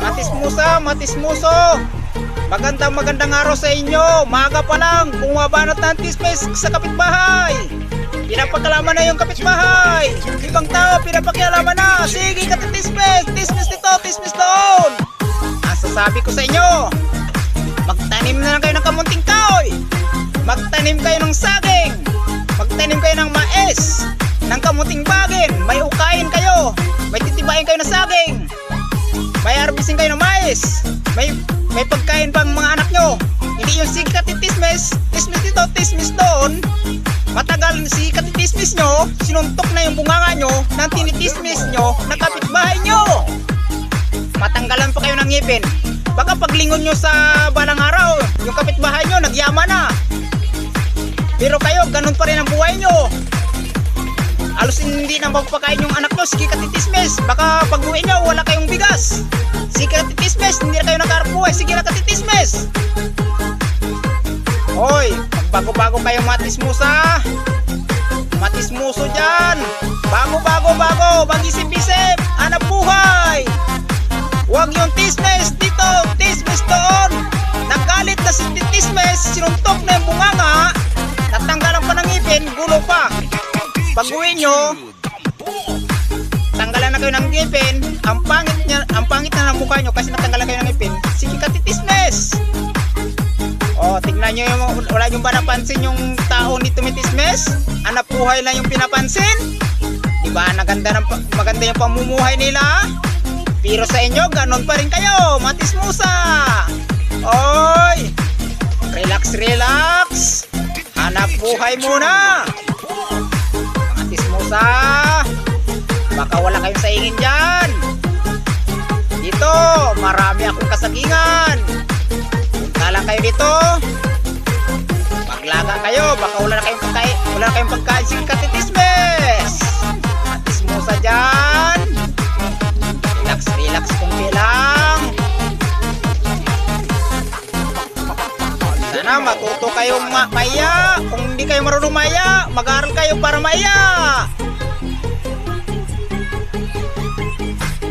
Matismuso, magandang araw sa inyo. Maaga pa lang, bumabanat na ang tismis sa kapitbahay. Pinapakalaman na yung kapitbahay. Ibang tao, pinapakialaman na. Sige katitismis, tismis dito, tismis doon. Ang sasabi ko sa inyo, magtanim na lang kayo ng kamunting kahoy. Magtanim kayo ng saging. Magtanim kayo ng mais, ng kamunting bagin. May ukain kayo, may titibayin kayo na saging. May harvesting kayo ng mais. May pagkain pang mga anak nyo. Hindi yung sige katitismis, tismis dito, tismis doon. Matagal si katitismis nyo, sinuntok na yung bunganga nyo ng tinitismis nyo na kapitbahay nyo. Matanggalan pa kayo ng ngipin. Baka paglingon nyo sa balang araw, yung kapitbahay nyo nagyaman na. Pero kayo, ganun pa rin ang buhay nyo. Alos hindi na magpakain yung anak nyo, sige katitismis. Baka pag-uwi nyo, wala kayong bigas. Sige katitismis, hindi na kayo nagkaroon, sige na katitismis. Hoy, bago-bago kayong matismusa. Matismuso dyan. Bago, mag-isip-isip. Hanap buhay. Huwag yung tismis dito, tismis doon. Nagalit na si tismis, sinuntok na yung bunganga. Natanggalan pa ng ngipin, gulo pa. Pag-uwi nyo, tanggalan na kayo ng ngipin. Ang pangit na ng mukha nyo kasi natanggalan kayo ng ngipin. Sige katitismis. O, tignan nyo yung, wala nyo ba napansin yung tao ni tumitismis? Hanap buhay lang yung pinapansin. Diba, maganda yung pamumuhay nila. Pero sa inyo, ganon pa rin kayo, matismusa. Oy, relax. Hanap buhay muna. Matismusa, baka wala kayong saingin dyan. Dito, marami akong kasagingan. Punta lang kayo dito. Maglaga kayo, baka wala na kayong pagkain. Sige katitismis. Matismusa dyan. Relax kung lang. Sana matuto kayong maya. Kung hindi kayo marunong maya, mag-aaral kayo para maya.